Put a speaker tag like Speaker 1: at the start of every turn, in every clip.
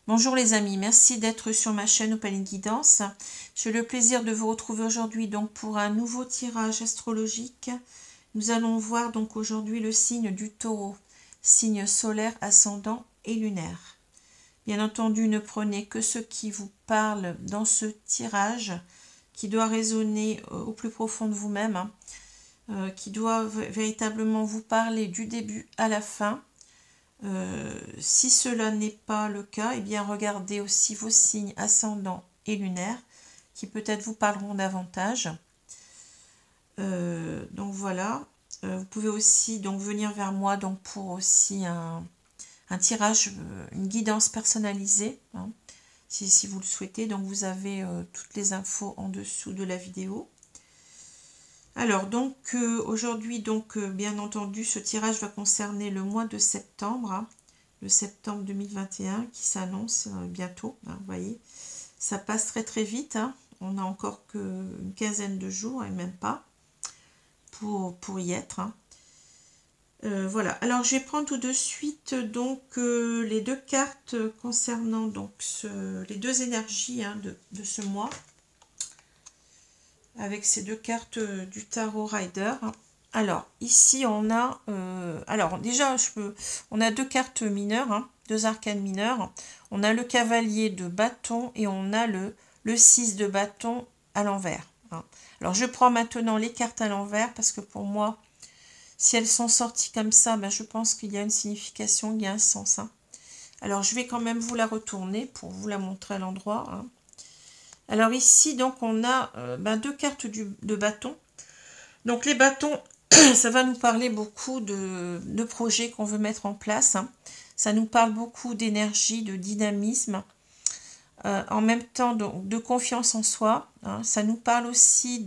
Speaker 1: Bonjour les amis, merci d'être sur ma chaîne Opaline Guidance. J'ai le plaisir de vous retrouver aujourd'hui donc pour un nouveau tirage astrologique. Nous allons voir donc aujourd'hui le signe du Taureau, signe solaire, ascendant et lunaire. Bien entendu, ne prenez que ce qui vous parle dans ce tirage, qui doit résonner au plus profond de vous-même, qui doit véritablement vous parler du début à la fin. Si cela n'est pas le cas, eh bien regardez aussi vos signes ascendants et lunaires qui peut-être vous parleront davantage. Donc voilà, vous pouvez aussi donc venir vers moi donc pour aussi un tirage, une guidance personnalisée, hein, si vous le souhaitez. Donc vous avez toutes les infos en dessous de la vidéo. Alors donc aujourd'hui donc bien entendu ce tirage va concerner le mois de septembre, hein, le septembre 2021 qui s'annonce bientôt, hein, vous voyez, ça passe très très vite, hein, on n'a encore qu'une quinzaine de jours et même pas pour y être, hein. Voilà, alors je vais prendre tout de suite donc les deux cartes concernant donc les deux énergies, hein, de ce mois, avec ces deux cartes du Tarot Rider. Alors, ici, on a... alors, déjà, on a deux cartes mineures, hein, deux arcanes mineures. On a le cavalier de bâton et on a le 6 de bâton à l'envers, hein. Alors, je prends maintenant les cartes à l'envers parce que pour moi, si elles sont sorties comme ça, ben, je pense qu'il y a une signification, il y a un sens, hein. Alors, je vais quand même vous la retourner pour vous la montrer à l'endroit, hein. Alors ici, donc, on a deux cartes de bâton. Donc les bâtons, ça va nous parler beaucoup de projets qu'on veut mettre en place, hein. Ça nous parle beaucoup d'énergie, de dynamisme, en même temps donc, de confiance en soi, hein. Ça nous parle aussi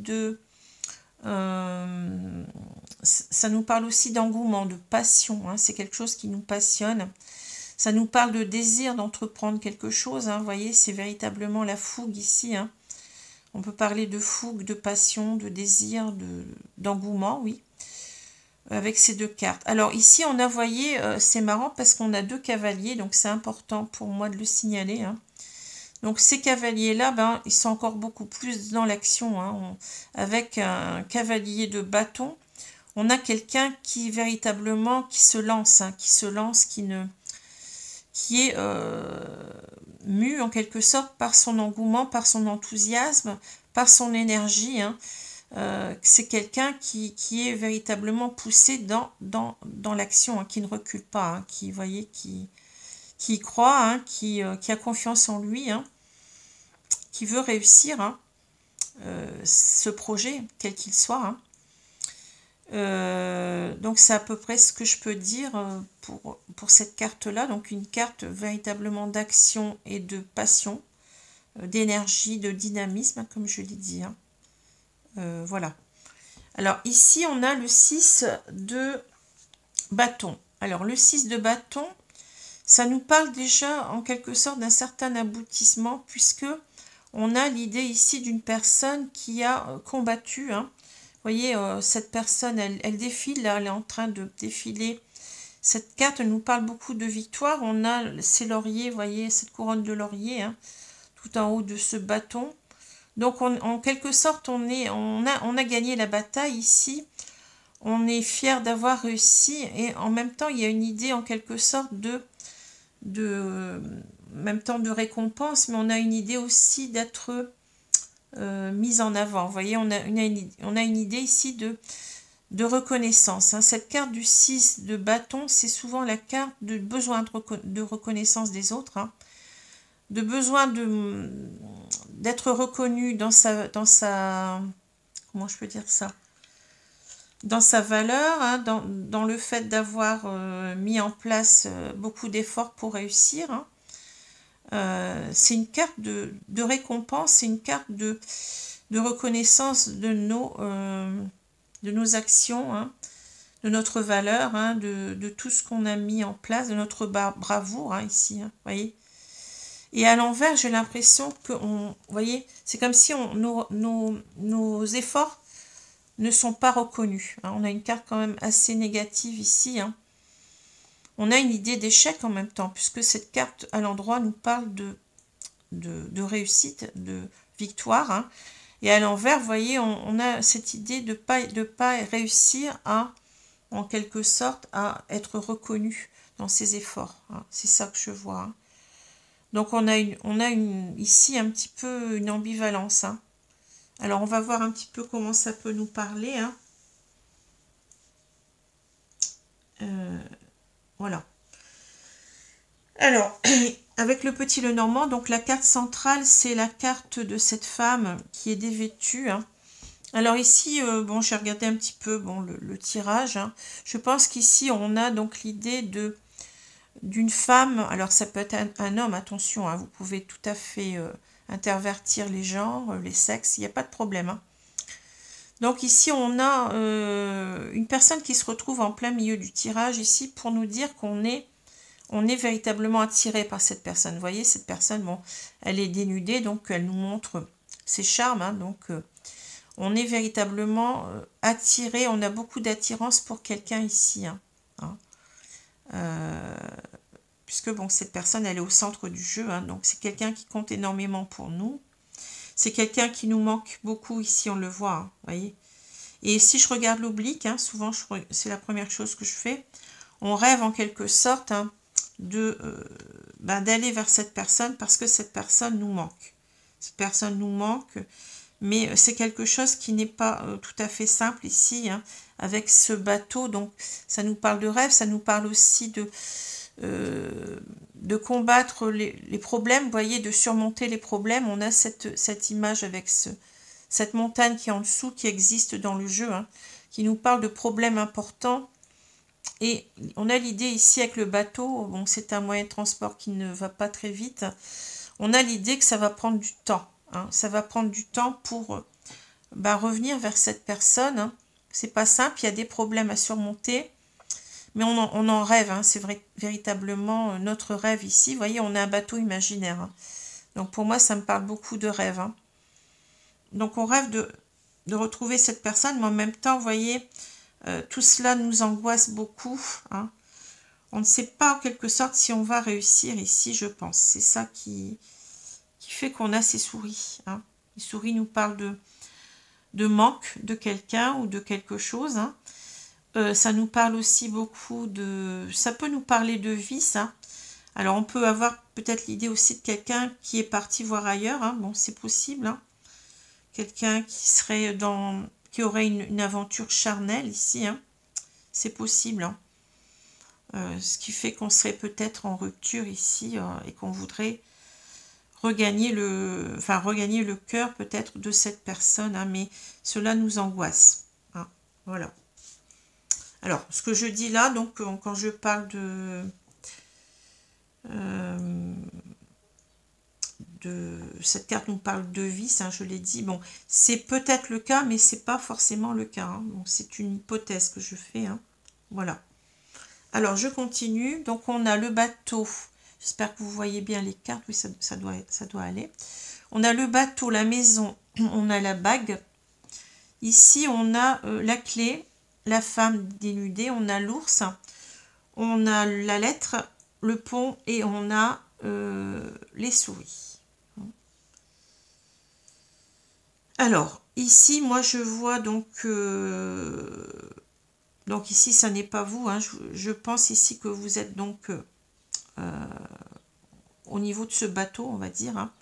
Speaker 1: d'engouement, de passion, hein. C'est quelque chose qui nous passionne. Ça nous parle de désir d'entreprendre quelque chose, hein. Vous voyez, c'est véritablement la fougue ici, hein. On peut parler de fougue, de passion, de désir, d'engouement, oui, avec ces deux cartes. Alors ici, on a, vous voyez, c'est marrant parce qu'on a deux cavaliers, donc c'est important pour moi de le signaler, hein. Donc ces cavaliers-là, ben, ils sont encore beaucoup plus dans l'action, hein. Avec un cavalier de bâton, on a quelqu'un qui véritablement, qui se lance, hein, qui est mu en quelque sorte par son engouement, par son enthousiasme, par son énergie, hein. C'est quelqu'un qui est véritablement poussé dans l'action, hein, qui ne recule pas, hein, qui, voyez, qui y croit, hein, qui a confiance en lui, hein, qui veut réussir, hein, ce projet, quel qu'il soit, hein. Donc c'est à peu près ce que je peux dire pour cette carte-là. Donc une carte véritablement d'action et de passion, d'énergie, de dynamisme, comme je l'ai dit, hein. Voilà. Alors ici, on a le 6 de bâton. Alors le 6 de bâton, ça nous parle déjà en quelque sorte d'un certain aboutissement, puisque on a l'idée ici d'une personne qui a combattu, hein. Vous voyez, cette personne, elle défile, là, elle est en train de défiler. Cette carte nous parle beaucoup de victoire. On a ces lauriers, vous voyez, cette couronne de laurier, hein, tout en haut de ce bâton. Donc, en quelque sorte, on a gagné la bataille ici. On est fier d'avoir réussi. Et en même temps, il y a une idée, en quelque sorte, même temps de récompense, mais on a une idée aussi d'être... mise en avant. Vous voyez, on a une idée ici de reconnaissance, hein. Cette carte du 6 de bâton, c'est souvent la carte de besoin de reconnaissance des autres, hein. De besoin d'être reconnu dans sa comment je peux dire ça, dans sa valeur, hein, dans le fait d'avoir mis en place beaucoup d'efforts pour réussir, hein. C'est une carte de récompense, c'est une carte de reconnaissance de nos actions, hein, de notre valeur, hein, de tout ce qu'on a mis en place, de notre bravoure, hein, ici, hein, voyez. Et à l'envers, j'ai l'impression que, vous voyez, c'est comme si nos efforts ne sont pas reconnus, hein. On a une carte quand même assez négative ici, hein. On a une idée d'échec en même temps, puisque cette carte à l'endroit nous parle de réussite, de victoire. Hein. Et à l'envers, vous voyez, on a cette idée de pas réussir à, en quelque sorte, à être reconnu dans ses efforts. Hein. C'est ça que je vois. Hein. Donc on a ici un petit peu une ambivalence. Hein. Alors on va voir un petit peu comment ça peut nous parler. Hein. Voilà. Alors, avec le petit Lenormand, donc la carte centrale, c'est la carte de cette femme qui est dévêtue. Hein. Alors ici, bon, j'ai regardé un petit peu bon, le tirage. Hein. Je pense qu'ici, on a donc l'idée d'une femme. Alors ça peut être un homme, attention, hein, vous pouvez tout à fait intervertir les genres, les sexes, il n'y a pas de problème. Hein. Donc ici, on a une personne qui se retrouve en plein milieu du tirage ici pour nous dire qu'on est véritablement attiré par cette personne. Vous voyez, cette personne, bon, elle est dénudée, donc elle nous montre ses charmes. Hein, donc, on est véritablement attiré. On a beaucoup d'attirance pour quelqu'un ici. Hein, puisque, bon, cette personne, elle est au centre du jeu. Hein, donc, c'est quelqu'un qui compte énormément pour nous. C'est quelqu'un qui nous manque beaucoup ici, on le voit. Hein, voyez. Et si je regarde l'oblique, hein, souvent, c'est la première chose que je fais. On rêve en quelque sorte hein, d'aller vers cette personne parce que cette personne nous manque. Cette personne nous manque, mais c'est quelque chose qui n'est pas tout à fait simple ici, hein, avec ce bateau. Donc, ça nous parle de rêve, ça nous parle aussi de combattre les problèmes, vous voyez, de surmonter les problèmes. On a cette image avec cette montagne qui est en dessous, qui existe dans le jeu, hein, qui nous parle de problèmes importants. Et on a l'idée ici avec le bateau, bon, c'est un moyen de transport qui ne va pas très vite. On a l'idée que ça va prendre du temps. Hein, ça va prendre du temps pour revenir vers cette personne. Hein. C'est pas simple, il y a des problèmes à surmonter. Mais on en rêve, hein, c'est véritablement notre rêve ici. Vous voyez, on a un bateau imaginaire. Hein. Donc pour moi, ça me parle beaucoup de rêve. Hein. Donc on rêve de retrouver cette personne, mais en même temps, vous voyez, tout cela nous angoisse beaucoup. Hein. On ne sait pas en quelque sorte si on va réussir ici, je pense. C'est ça qui fait qu'on a ces souris. Hein. Les souris nous parlent de manque de quelqu'un ou de quelque chose. Hein. Ça nous parle aussi beaucoup ça peut nous parler de vice. Hein. Alors on peut avoir peut-être l'idée aussi de quelqu'un qui est parti voir ailleurs. Hein. Bon, c'est possible. Hein. Quelqu'un qui aurait une aventure charnelle ici. Hein. C'est possible. Hein. Ce qui fait qu'on serait peut-être en rupture ici et qu'on voudrait regagner le cœur peut-être de cette personne. Hein. Mais cela nous angoisse. Hein. Voilà. Alors, ce que je dis là, donc, quand je parle de cette carte nous parle de vice, hein, je l'ai dit. Bon, c'est peut-être le cas, mais c'est pas forcément le cas. Hein. Donc, c'est une hypothèse que je fais. Hein. Voilà. Alors, je continue. Donc, on a le bateau. J'espère que vous voyez bien les cartes. Oui, ça doit aller. On a le bateau, la maison. On a la bague. Ici, on a la clé. La femme dénudée, on a l'ours, on a la lettre, le pont et on a les souris. Alors, ici, moi je vois donc ici, ça n'est pas vous, hein, je pense ici que vous êtes donc au niveau de ce bateau, on va dire. Hein.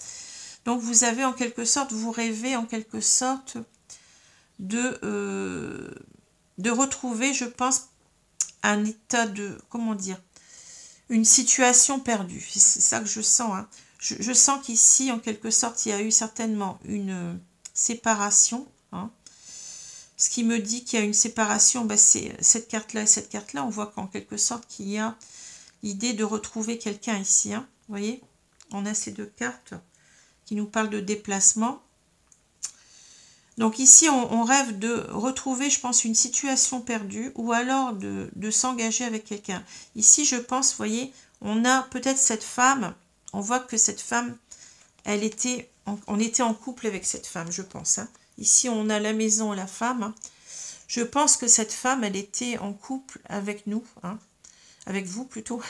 Speaker 1: Donc, vous avez en quelque sorte, vous rêvez en quelque sorte de retrouver, je pense, un état de, comment dire, une situation perdue. C'est ça que je sens. Hein. Je sens qu'ici, en quelque sorte, il y a eu certainement une séparation. Hein. Ce qui me dit qu'il y a une séparation, c'est cette carte-là et cette carte-là. On voit qu'en quelque sorte, qu'il y a l'idée de retrouver quelqu'un ici. Hein. Vous voyez, on a ces deux cartes qui nous parlent de déplacement. Donc ici, on rêve de retrouver, je pense, une situation perdue ou alors de s'engager avec quelqu'un. Ici, je pense, vous voyez, on a peut-être cette femme, on voit que cette femme, on était en couple avec cette femme, je pense. Hein. Ici, on a la maison et la femme. Hein. Je pense que cette femme, elle était en couple avec nous, hein, avec vous plutôt.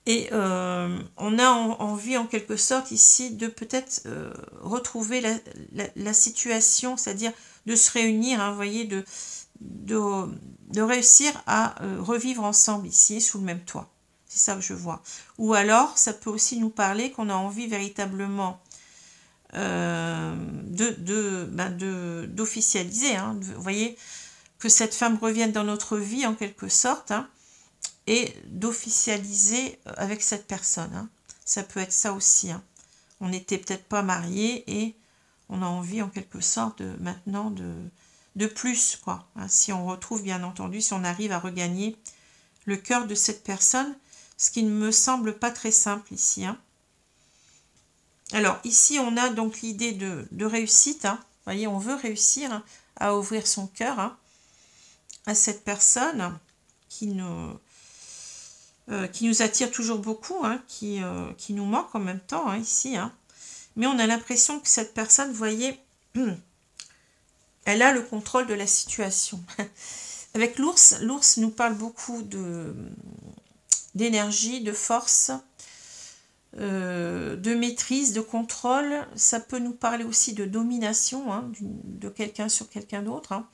Speaker 1: Et on a envie en quelque sorte ici de peut-être retrouver la situation, c'est-à-dire de se réunir, hein, vous voyez, de réussir à revivre ensemble ici, sous le même toit. C'est ça que je vois. Ou alors, ça peut aussi nous parler qu'on a envie véritablement d'officialiser, hein, vous voyez, que cette femme revienne dans notre vie en quelque sorte, hein, et d'officialiser avec cette personne. Hein. Ça peut être ça aussi. Hein. On n'était peut-être pas mariés et on a envie en quelque sorte maintenant de plus, quoi. Hein. Si on retrouve, bien entendu, si on arrive à regagner le cœur de cette personne, ce qui ne me semble pas très simple ici. Hein. Alors, ici, on a donc l'idée de réussite. Hein. Vous voyez, on veut réussir, hein, à ouvrir son cœur, hein, à cette personne qui nous attire toujours beaucoup, hein, qui nous manque en même temps, hein, ici. Hein. Mais on a l'impression que cette personne, vous voyez, elle a le contrôle de la situation. Avec l'ours, l'ours nous parle beaucoup d'énergie, de force, de maîtrise, de contrôle. Ça peut nous parler aussi de domination, hein, de quelqu'un sur quelqu'un d'autre. Hein.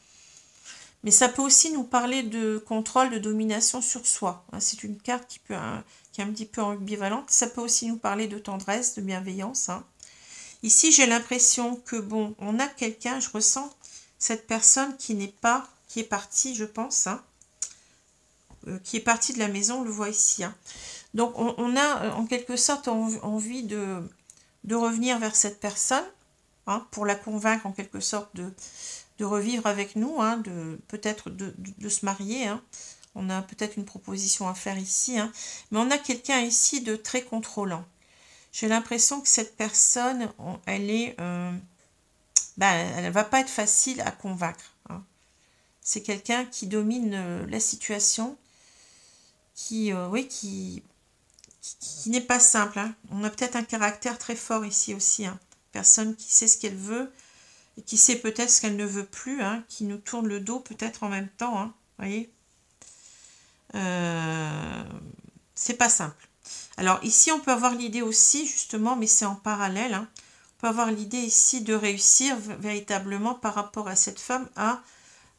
Speaker 1: Mais ça peut aussi nous parler de contrôle, de domination sur soi. Hein. C'est une carte qui est un petit peu ambivalente. Ça peut aussi nous parler de tendresse, de bienveillance. Hein. Ici, j'ai l'impression que, bon, on a quelqu'un, je ressens cette personne qui est partie, je pense, hein, qui est partie de la maison, on le voit ici. Hein. Donc, on a en quelque sorte envie de revenir vers cette personne, hein, pour la convaincre en quelque sorte de revivre avec nous, hein, peut-être de se marier. Hein. On a peut-être une proposition à faire ici, hein, mais on a quelqu'un ici de très contrôlant. J'ai l'impression que cette personne, elle ne va pas être facile à convaincre. Hein. C'est quelqu'un qui domine la situation, qui n'est pas simple. Hein. On a peut-être un caractère très fort ici aussi. Hein. Personne qui sait ce qu'elle veut, et qui sait peut-être ce qu'elle ne veut plus, hein, qui nous tourne le dos peut-être en même temps. Hein. Voyez, c'est pas simple. Alors ici, on peut avoir l'idée aussi, justement, mais c'est en parallèle, hein, on peut avoir l'idée ici de réussir véritablement par rapport à cette femme à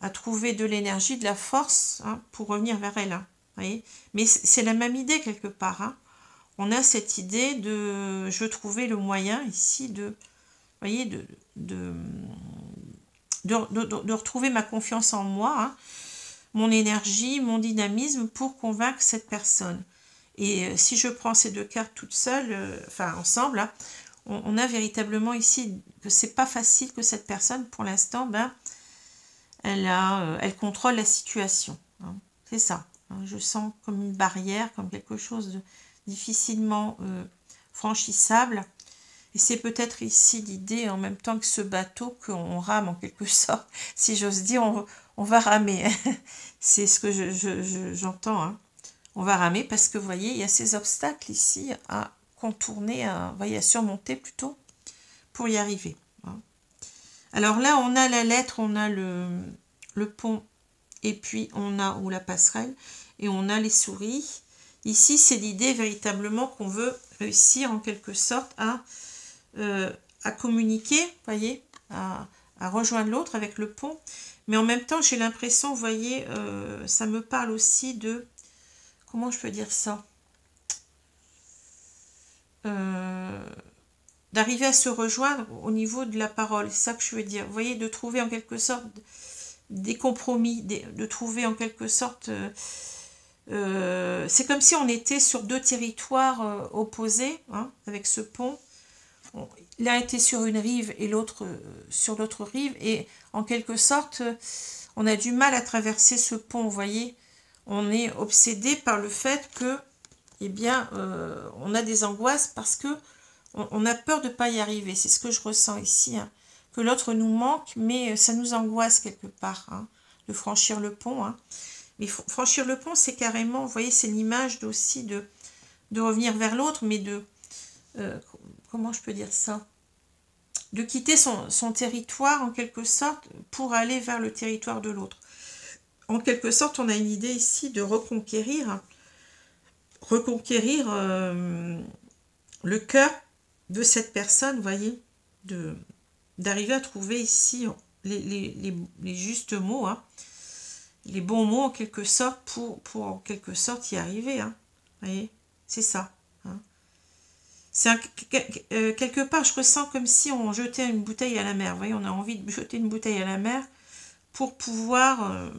Speaker 1: trouver de l'énergie, de la force, hein, pour revenir vers elle. Hein, voyez, mais c'est la même idée quelque part. Hein. On a cette idée de, je veux trouver le moyen ici de, voyez, de retrouver ma confiance en moi, hein, mon énergie, mon dynamisme pour convaincre cette personne. Et si je prends ces deux cartes toutes seules, enfin ensemble, hein, on a véritablement ici que c'est pas facile, que cette personne, pour l'instant, elle contrôle la situation. Hein. C'est ça. Hein. Je sens comme une barrière, comme quelque chose de difficilement franchissable. Et c'est peut-être ici l'idée, en même temps que ce bateau, qu'on rame en quelque sorte. Si j'ose dire, on va ramer. C'est ce que j'entends. Hein. On va ramer parce que, vous voyez, il y a ces obstacles ici à contourner, à surmonter plutôt, pour y arriver. Hein. Alors là, on a la lettre, on a le pont, et puis on a ou la passerelle, et on a les souris. Ici, c'est l'idée véritablement qu'on veut réussir en quelque sorte à communiquer, vous voyez, à rejoindre l'autre avec le pont. Mais en même temps, j'ai l'impression, vous voyez, ça me parle aussi de... Comment je peux dire ça, d'arriver à se rejoindre au niveau de la parole. C'est ça que je veux dire. Vous voyez, de trouver en quelque sorte des compromis, de trouver en quelque sorte... c'est comme si on était sur deux territoires opposés, hein, avec ce pont. L'un était sur une rive et l'autre sur l'autre rive. Et en quelque sorte, on a du mal à traverser ce pont, vous voyez. On est obsédé par le fait que, eh bien, on a des angoisses parce que on a peur de ne pas y arriver. C'est ce que je ressens ici, hein, que l'autre nous manque, mais ça nous angoisse quelque part, hein, de franchir le pont. Hein. Mais franchir le pont, c'est carrément, vous voyez, c'est l'image aussi de revenir vers l'autre, mais de... comment je peux dire ça? De quitter son territoire, en quelque sorte, pour aller vers le territoire de l'autre. En quelque sorte, on a une idée ici de reconquérir reconquérir le cœur de cette personne, vous voyez, d'arriver à trouver ici les justes mots, hein, les bons mots en quelque sorte pour en quelque sorte y arriver. Hein, vous voyez, c'est ça. Hein. C'est quelque part, je ressens comme si on jetait une bouteille à la mer. Vous voyez, on a envie de jeter une bouteille à la mer pour pouvoir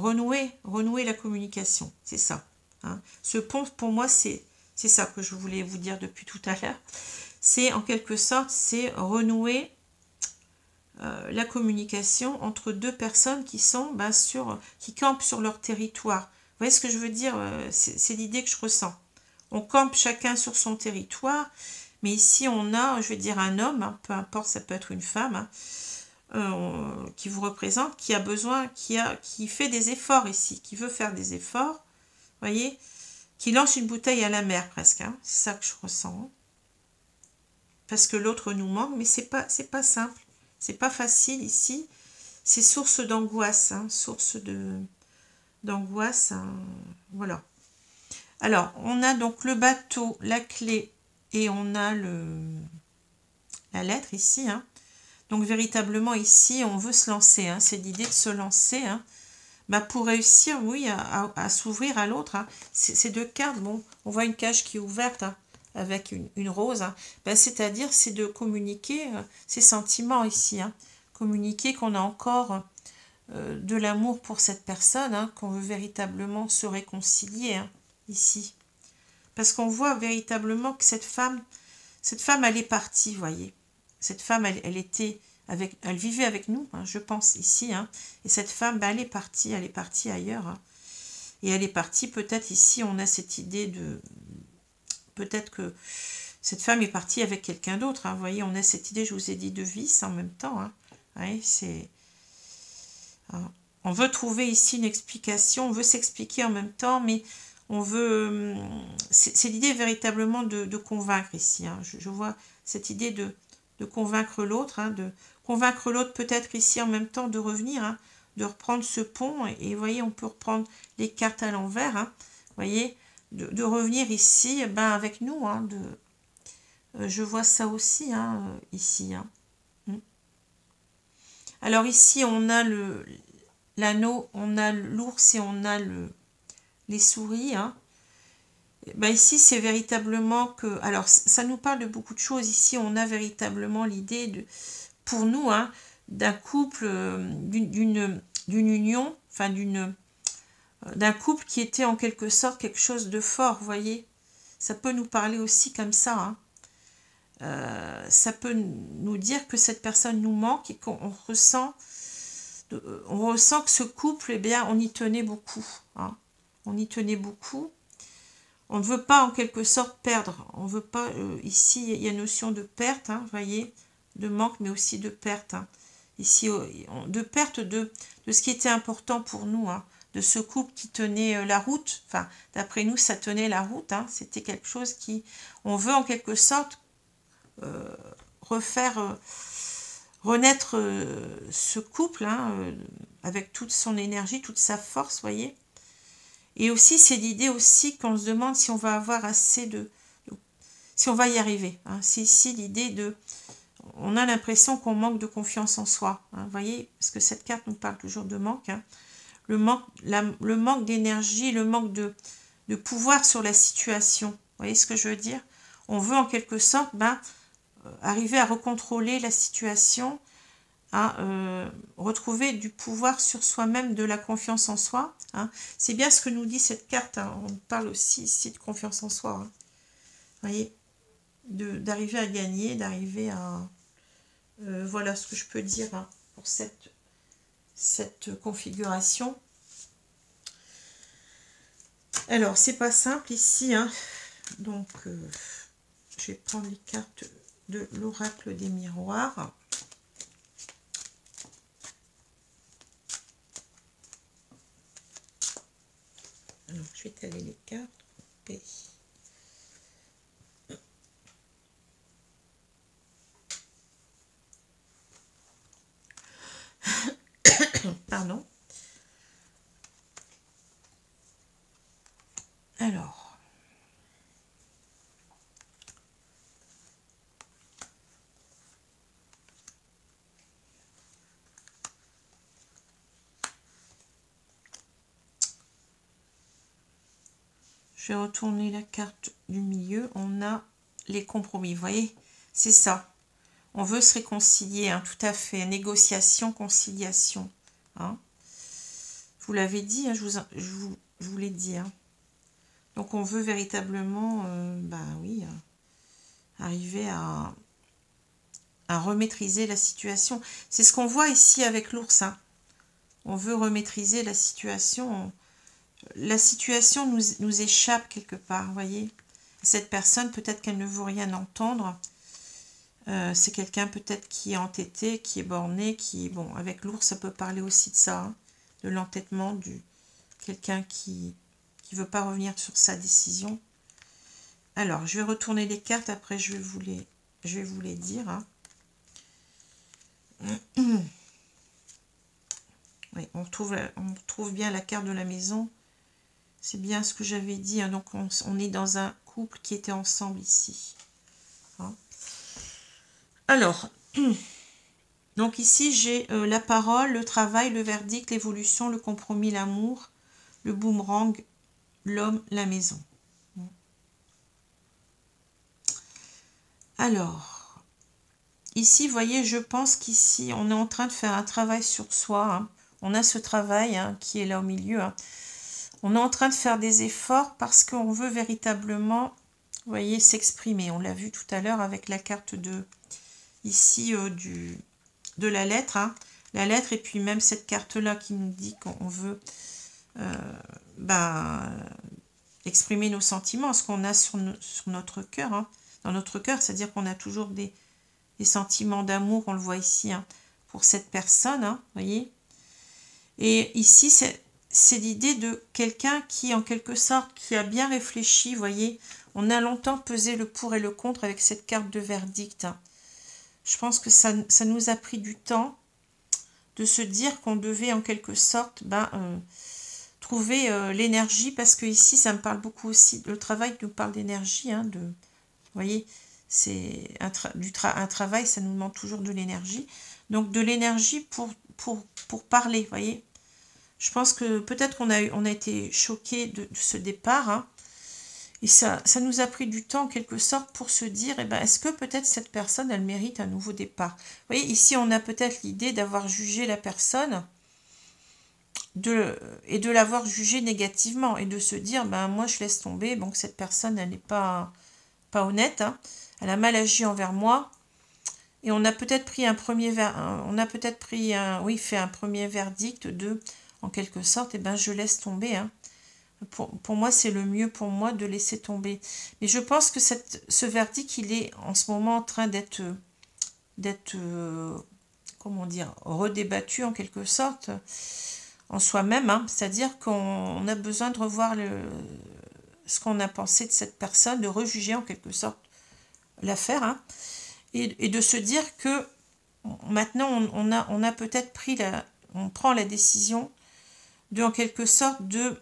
Speaker 1: renouer la communication. C'est ça. Hein. Ce pont, pour moi, c'est ça que je voulais vous dire depuis tout à l'heure. C'est en quelque sorte, c'est renouer la communication entre deux personnes qui sont qui campent sur leur territoire. Vous voyez ce que je veux dire? C'est l'idée que je ressens. On campe chacun sur son territoire, mais ici on a, je vais dire un homme, hein, peu importe, ça peut être une femme, hein, qui vous représente, qui a besoin, qui fait des efforts ici, qui veut faire des efforts, vous voyez, qui lance une bouteille à la mer presque, hein, c'est ça que je ressens. Parce que l'autre nous manque, mais c'est pas simple, c'est pas facile ici, c'est source d'angoisse, hein, source d'angoisse, hein, voilà. Alors, on a donc le bateau, la clé, et on a la lettre ici, hein. Donc, véritablement, ici, on veut se lancer, hein. C'est l'idée de se lancer, hein. Pour réussir, oui, à s'ouvrir à l'autre. Hein. Ces deux cartes, bon, on voit une cage qui est ouverte, hein, avec une rose. Hein. C'est-à-dire, c'est de communiquer ses sentiments ici. Hein. Communiquer qu'on a encore de l'amour pour cette personne, hein, qu'on veut véritablement se réconcilier, hein, ici. Parce qu'on voit véritablement que cette femme, elle est partie, vous voyez. Cette femme, elle vivait avec nous, hein, je pense, ici. Hein, et cette femme, elle est partie ailleurs. Hein, et elle est partie, peut-être ici, on a cette idée de... Peut-être que cette femme est partie avec quelqu'un d'autre. Hein, vous voyez, on a cette idée, je vous ai dit, de vice en même temps. Hein, ouais, c'est... On veut trouver ici une explication, on veut s'expliquer en même temps, mais on veut... C'est l'idée véritablement de convaincre ici. Hein. Je vois cette idée de convaincre l'autre, hein, de convaincre l'autre peut-être ici en même temps de revenir, hein, de reprendre ce pont. Et vous voyez, on peut reprendre les cartes à l'envers. Hein, vous voyez, de revenir ici avec nous. Hein, je vois ça aussi hein, ici. Hein. Alors ici, on a l'anneau, on a l'ours et on a les souris. Hein. Ici, c'est véritablement que... Alors, ça nous parle de beaucoup de choses. Ici, on a véritablement l'idée, pour nous, hein, d'un couple, d'une union, enfin, d'un couple qui était en quelque sorte quelque chose de fort, vous voyez. Ça peut nous parler aussi comme ça. Hein. Ça peut nous dire que cette personne nous manque et qu'on ressent que ce couple, eh bien, on y tenait beaucoup. Hein. On y tenait beaucoup. On ne veut pas en quelque sorte perdre. On veut pas, ici, il y a une notion de perte, hein, vous voyez, de manque, mais aussi de perte. Hein. Ici, de perte de ce qui était important pour nous, hein, de ce couple qui tenait la route. Enfin, d'après nous, ça tenait la route. Hein. C'était quelque chose qui... On veut en quelque sorte renaître ce couple, hein, avec toute son énergie, toute sa force, vous voyez. Et aussi, c'est l'idée aussi qu'on se demande si on va avoir assez si on va y arriver. Hein. C'est ici l'idée de... On a l'impression qu'on manque de confiance en soi. Hein, vous voyez, parce que cette carte nous parle toujours de manque. Hein. Le manque d'énergie, le manque de pouvoir sur la situation. Vous voyez ce que je veux dire? On veut en quelque sorte arriver à recontrôler la situation, à retrouver du pouvoir sur soi-même, de la confiance en soi. Hein. C'est bien ce que nous dit cette carte. Hein. On parle aussi ici de confiance en soi. Hein. Vous voyez, d'arriver à gagner, d'arriver à... voilà ce que je peux dire hein, pour cette configuration. Alors, c'est pas simple ici. Hein. Donc, je vais prendre les cartes de l'oracle des miroirs. Alors, je vais étaler les cartes. Okay. Pardon. Alors, Je vais retourner la carte du milieu. On a les compromis. Vous voyez, c'est ça. On veut se réconcilier, hein, tout à fait. Négociation, conciliation. Hein. Je vous l'avais dit, hein, je vous l'ai dit. Hein. Donc on veut véritablement, oui, arriver à remaîtriser la situation. C'est ce qu'on voit ici avec l'ours. Hein. On veut remaîtriser la situation. La situation nous échappe quelque part, vous voyez. Cette personne, peut-être qu'elle ne veut rien entendre. C'est quelqu'un peut-être qui est entêté, qui est borné, qui est... Bon, avec l'ours, ça peut parler aussi de ça, hein, de l'entêtement, quelqu'un qui ne veut pas revenir sur sa décision. Alors, je vais retourner les cartes, après je vais vous les dire. Hein. Oui, on retrouve bien la carte de la maison. C'est bien ce que j'avais dit. Hein. Donc, on est dans un couple qui était ensemble ici. Hein. Alors, donc ici, j'ai la parole, le travail, le verdict, l'évolution, le compromis, l'amour, le boomerang, l'homme, la maison. Alors, ici, vous voyez, je pense qu'ici, on est en train de faire un travail sur soi. Hein. On a ce travail hein, qui est là au milieu. Hein. On est en train de faire des efforts parce qu'on veut véritablement, vous voyez, s'exprimer. On l'a vu tout à l'heure avec la carte de, ici, de la lettre. Hein. La lettre et puis même cette carte-là qui nous dit qu'on veut exprimer nos sentiments, ce qu'on a sur notre cœur. Hein. Dans notre cœur, c'est-à-dire qu'on a toujours des sentiments d'amour, on le voit ici, hein, pour cette personne, hein, voyez. Et ici, c'est l'idée de quelqu'un qui, en quelque sorte, qui a bien réfléchi, voyez. On a longtemps pesé le pour et le contre avec cette carte de verdict. Hein. Je pense que ça nous a pris du temps de se dire qu'on devait, en quelque sorte, trouver l'énergie, parce que ici, ça me parle beaucoup aussi, le travail nous parle d'énergie, hein, vous voyez, c'est un travail, ça nous demande toujours de l'énergie. Donc, de l'énergie pour parler, vous voyez. Je pense que peut-être qu'on a été choqués de ce départ. Hein, et ça nous a pris du temps, en quelque sorte, pour se dire, est-ce que peut-être cette personne, elle mérite un nouveau départ. Vous voyez, ici, on a peut-être l'idée d'avoir jugé la personne et de l'avoir jugée négativement. Et de se dire, moi, je laisse tomber. Donc, cette personne, elle n'est pas honnête. Hein, elle a mal agi envers moi. Et on a peut-être pris un premier verdict de, en quelque sorte, je laisse tomber. Hein. Pour moi, c'est le mieux pour moi de laisser tomber. Mais je pense que ce verdict, il est en ce moment en train d'être comment dire, redébattu en quelque sorte en soi-même. Hein. C'est-à-dire qu'on a besoin de revoir ce qu'on a pensé de cette personne, de rejuger en quelque sorte l'affaire. Hein. Et de se dire que maintenant, on a peut-être on prend la décision de, en quelque sorte, de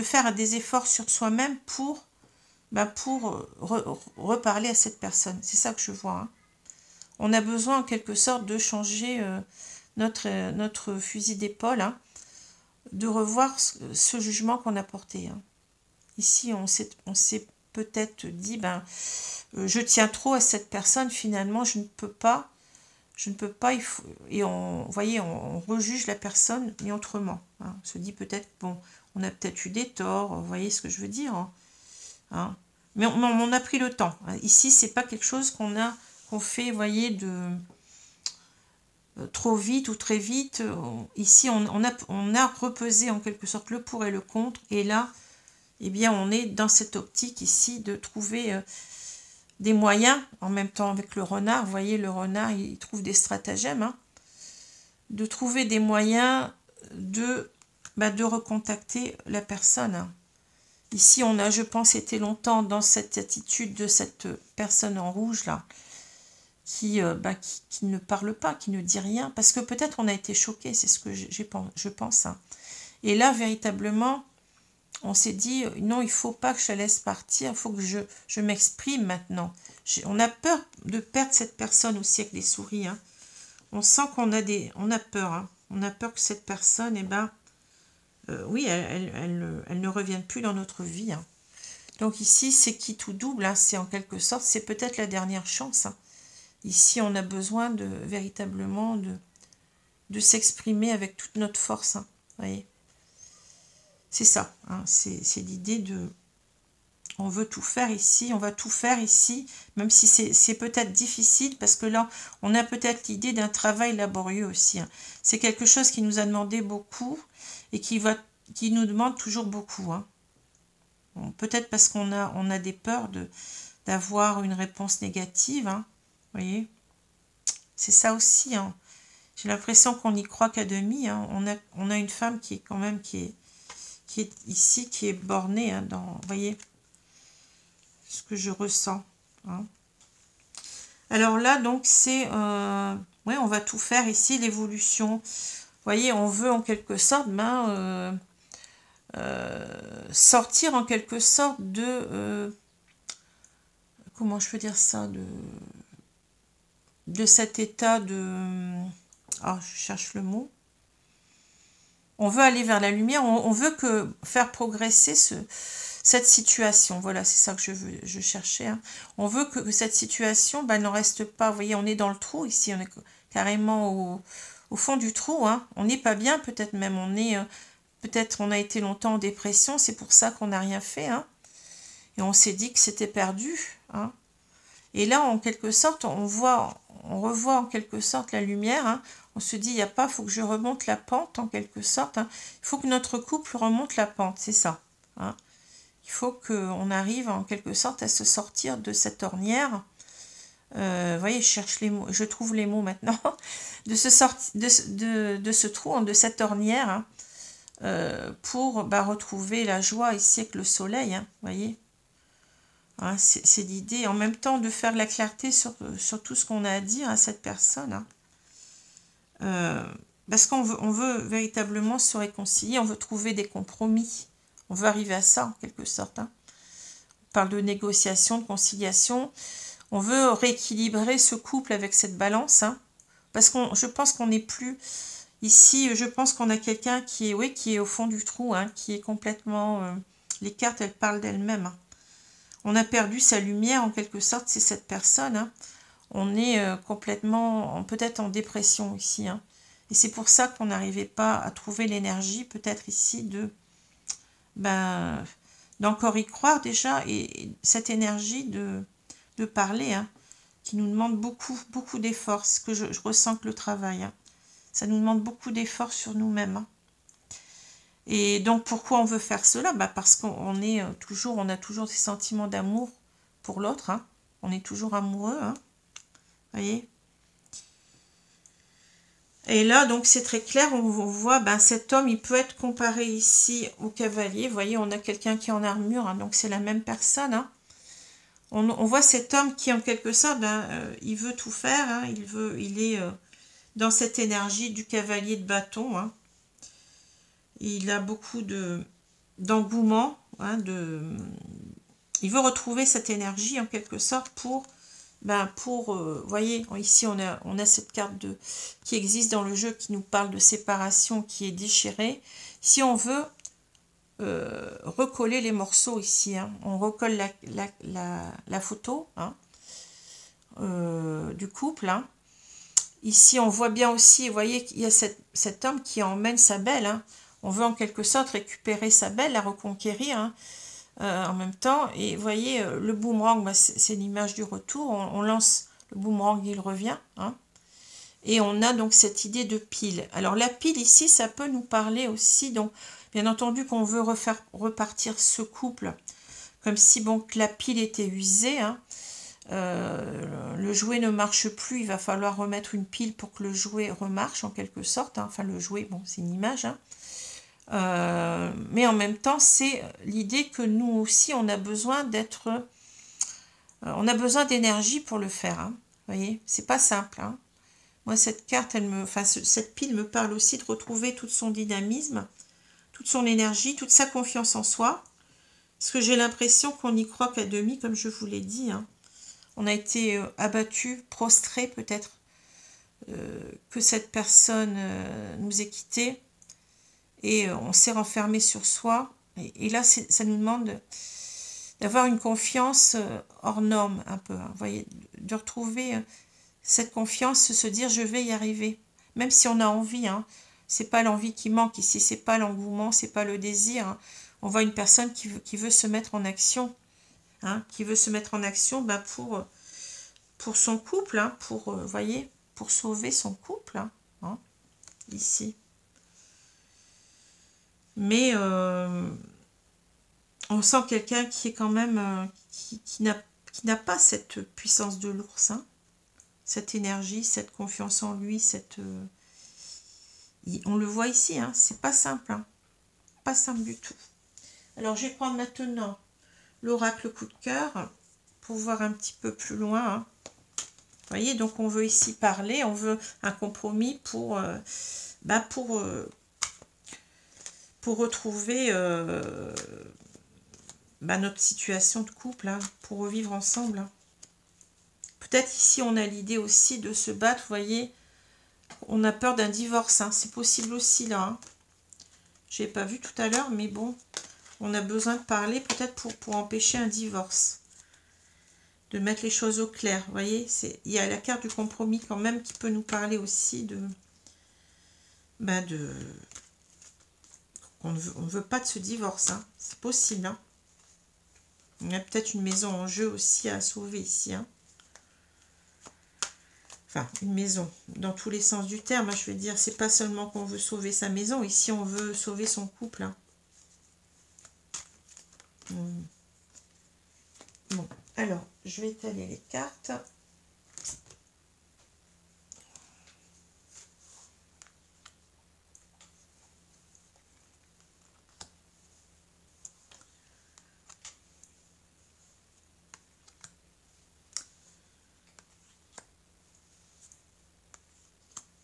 Speaker 1: faire des efforts sur soi-même pour reparler à cette personne. C'est ça que je vois. Hein. On a besoin, en quelque sorte, de changer notre fusil d'épaule, hein, de revoir ce jugement qu'on a porté. Hein. Ici, on s'est peut-être dit, je tiens trop à cette personne, finalement, je ne peux pas, et vous voyez, on rejuge la personne, mais autrement. Hein. On se dit peut-être, bon, on a peut-être eu des torts, vous voyez ce que je veux dire. Hein. Mais on a pris le temps. Ici, c'est pas quelque chose qu'on fait, vous voyez, trop vite ou très vite. Ici, on a repesé en quelque sorte le pour et le contre, et là, on est dans cette optique ici de trouver des moyens, en même temps avec le renard. Vous voyez, le renard, il trouve des stratagèmes, hein, de trouver des moyens de recontacter la personne. Hein. Ici, on a, je pense, été longtemps dans cette attitude de cette personne en rouge, là, qui ne parle pas, qui ne dit rien, parce que peut-être on a été choqué, c'est ce que je pense. Hein. Et là, véritablement, on s'est dit, non, il ne faut pas que je la laisse partir, il faut que je m'exprime maintenant. On a peur de perdre cette personne aussi avec les souris. Hein. On sent qu'on a peur. Hein. On a peur que cette personne, oui, elles ne reviennent plus dans notre vie. Hein. Donc ici, c'est qui tout double, hein, c'est en quelque sorte, c'est peut-être la dernière chance. Hein. Ici, on a besoin de véritablement de s'exprimer avec toute notre force. Hein, voyez, c'est ça, hein, c'est l'idée de... On veut tout faire ici, on va tout faire ici, même si c'est peut-être difficile, parce que là, on a peut-être l'idée d'un travail laborieux aussi. Hein. C'est quelque chose qui nous a demandé beaucoup et qui nous demande toujours beaucoup. Hein. Bon, peut-être parce qu'on a des peurs d'avoir une réponse négative. Hein. Vous voyez, c'est ça aussi. Hein. J'ai l'impression qu'on n'y croit qu'à demi. Hein. On a une femme qui est quand même qui est ici, qui est bornée hein, dans... Vous voyez ce que je ressens. Hein. Alors là, donc, c'est... ouais, on va tout faire ici, l'évolution. Vous voyez, on veut en quelque sorte sortir en quelque sorte de... comment je peux dire ça, de cet état de... Ah, je cherche le mot. On veut aller vers la lumière, on veut faire progresser cette situation. Voilà, c'est ça que je cherchais. Hein. On veut que cette situation n'en reste pas. Vous voyez, on est dans le trou ici, on est carrément au fond du trou. Hein. On n'est pas bien, peut-être même. Peut-être on a été longtemps en dépression, c'est pour ça qu'on n'a rien fait. Hein. Et on s'est dit que c'était perdu. Hein. Et là, en quelque sorte, on revoit en quelque sorte la lumière. Hein. On se dit, il n'y a pas, il faut que je remonte la pente en quelque sorte. Hein. Il faut que notre couple remonte la pente, c'est ça. Hein. Il faut qu'on arrive en quelque sorte à se sortir de cette ornière. Vous voyez, je cherche les mots, je trouve les mots maintenant. de ce trou, de cette ornière, hein, pour retrouver la joie ici avec le soleil. Hein, vous voyez. Hein, c'est l'idée, en même temps, de faire la clarté sur tout ce qu'on a à dire à cette personne. Hein. Parce qu'on veut véritablement se réconcilier, on veut trouver des compromis. On veut arriver à ça, en quelque sorte. Hein. On parle de négociation, de conciliation. On veut rééquilibrer ce couple avec cette balance. Hein. Parce que je pense qu'on n'est plus... Ici, je pense qu'on a quelqu'un qui est au fond du trou, hein, qui est complètement... les cartes, elles parlent d'elles-mêmes. Hein. On a perdu sa lumière, en quelque sorte, c'est cette personne. Hein. On est complètement, peut-être en dépression ici. Hein. Et c'est pour ça qu'on n'arrivait pas à trouver l'énergie, peut-être ici, d'encore y croire déjà. Et cette énergie de parler, hein, qui nous demande beaucoup, beaucoup d'efforts. Ce que je ressens que le travail. Hein. Ça nous demande beaucoup d'efforts sur nous-mêmes. Hein. Et donc, pourquoi on veut faire cela? Parce qu'on on a toujours des sentiments d'amour pour l'autre. Hein. On est toujours amoureux. Hein. Voyez? Et là, donc, c'est très clair. On voit, cet homme, il peut être comparé ici au cavalier. Vous voyez, on a quelqu'un qui est en armure. Hein, donc, c'est la même personne. Hein. On voit cet homme qui, en quelque sorte, il veut tout faire. Hein. Il est dans cette énergie du cavalier de bâton. Hein. Il a beaucoup d'engouement, hein, il veut retrouver cette énergie en quelque sorte pour voyez, ici on a cette carte qui existe dans le jeu qui nous parle de séparation qui est déchirée. Si on veut recoller les morceaux ici, hein, on recolle la photo hein, du couple. Hein. Ici on voit bien aussi, vous voyez qu'il y a cet homme qui emmène sa belle. Hein. On veut en quelque sorte récupérer sa belle, la reconquérir hein, en même temps. Et vous voyez, le boomerang, c'est l'image du retour. On lance le boomerang, il revient. Hein. Et on a donc cette idée de pile. Alors la pile ici, ça peut nous parler aussi. Donc, bien entendu qu'on veut repartir ce couple comme si que la pile était usée. Hein. Le jouet ne marche plus, il va falloir remettre une pile pour que le jouet remarche en quelque sorte. Hein. Enfin, le jouet, c'est une image. Hein. Mais en même temps, c'est l'idée que nous aussi, on a besoin d'énergie pour le faire. Hein. Vous voyez, c'est pas simple. Hein. Moi, cette carte, cette pile me parle aussi de retrouver tout son dynamisme, toute son énergie, toute sa confiance en soi. Parce que j'ai l'impression qu'on n'y croit qu'à demi, comme je vous l'ai dit. Hein. On a été abattu, prostré peut-être, que cette personne nous ait quittés. et on s'est renfermé sur soi. Et là, ça nous demande d'avoir une confiance hors norme un peu. Hein, vous voyez, de retrouver cette confiance, se dire je vais y arriver. Même si on a envie, hein, c'est pas l'envie qui manque ici, c'est pas l'engouement, c'est pas le désir. Hein. On voit une personne qui veut se mettre en action, hein, qui veut se mettre en action pour son couple, hein, voyez, pour sauver son couple, hein, ici. Mais on sent quelqu'un qui est quand même, qui n'a pas cette puissance de l'ours, hein, cette énergie, cette confiance en lui, on le voit ici, hein, c'est pas simple, hein, pas simple du tout. Alors je vais prendre maintenant l'oracle coup de cœur pour voir un petit peu plus loin. Hein. Vous voyez, donc on veut ici parler, on veut un compromis pour retrouver notre situation de couple, hein, pour revivre ensemble. Hein. Peut-être ici on a l'idée aussi de se battre, vous voyez, on a peur d'un divorce, hein, c'est possible aussi là. Hein. Je n'ai pas vu tout à l'heure, mais bon, on a besoin de parler peut-être pour empêcher un divorce. De mettre les choses au clair, vous voyez, il y a la carte du compromis quand même qui peut nous parler aussi on ne veut pas de ce divorce, hein. C'est possible. Hein. Il y a peut-être une maison en jeu aussi à sauver ici. Hein. Enfin, une maison, dans tous les sens du terme, je veux dire, c'est pas seulement qu'on veut sauver sa maison, ici on veut sauver son couple. Hein. Bon, alors, je vais étaler les cartes.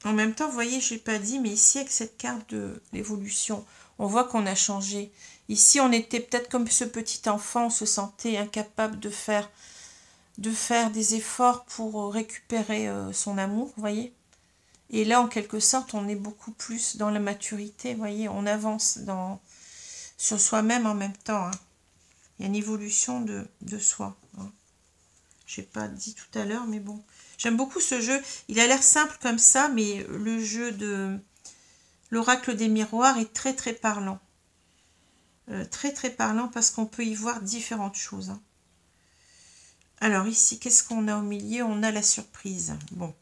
Speaker 1: En même temps, vous voyez, je n'ai pas dit, mais ici, avec cette carte de l'évolution, on voit qu'on a changé. Ici, on était peut-être comme ce petit enfant, on se sentait incapable de faire des efforts pour récupérer son amour, vous voyez. Et là, en quelque sorte, on est beaucoup plus dans la maturité, vous voyez. On avance sur soi-même en même temps. Hein. Il y a une évolution de soi. Hein. Je n'ai pas dit tout à l'heure, mais bon. J'aime beaucoup ce jeu. Il a l'air simple comme ça, mais le jeu de l'oracle des miroirs est très très parlant. Très très parlant parce qu'on peut y voir différentes choses. Hein. Alors ici, qu'est-ce qu'on a au milieu? On a la surprise. Bon.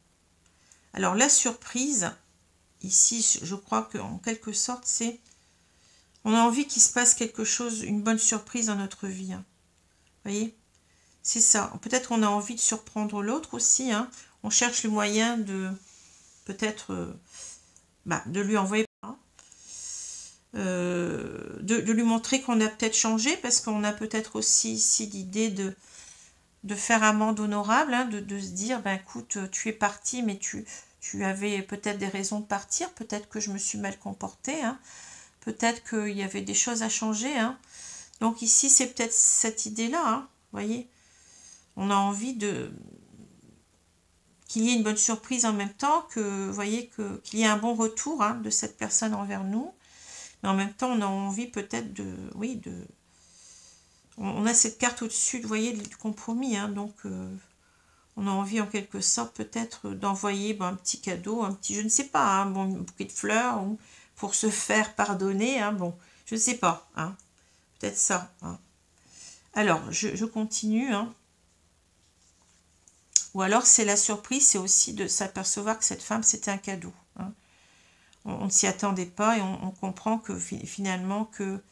Speaker 1: Alors la surprise, ici, je crois qu'en quelque sorte, c'est... On a envie qu'il se passe quelque chose, une bonne surprise dans notre vie. Hein. Vous voyez? C'est ça. Peut-être qu'on a envie de surprendre l'autre aussi. Hein. On cherche le moyen de peut-être de lui envoyer, de lui montrer qu'on a peut-être changé, parce qu'on a peut-être aussi ici l'idée de faire amende honorable, hein, de se dire, ben écoute, tu es parti, mais tu avais peut-être des raisons de partir, peut-être que je me suis mal comportée, hein, peut-être qu'il y avait des choses à changer. Hein. Donc ici, c'est peut-être cette idée-là, hein, vous voyez. On a envie qu'il y ait une bonne surprise en même temps, que, vous voyez, qu'il y ait un bon retour, hein, de cette personne envers nous. Mais en même temps, on a envie peut-être on a cette carte au-dessus, vous voyez, du compromis. Hein, donc, on a envie en quelque sorte peut-être d'envoyer un petit cadeau, un petit, je ne sais pas, hein, bon, un bouquet de fleurs, ou pour se faire pardonner. Hein, bon, je ne sais pas. Hein, peut-être ça. Hein. Alors, je continue. Hein. Ou alors, c'est la surprise, c'est aussi de s'apercevoir que cette femme, c'était un cadeau. Hein. On ne s'y attendait pas et on comprend que finalement, que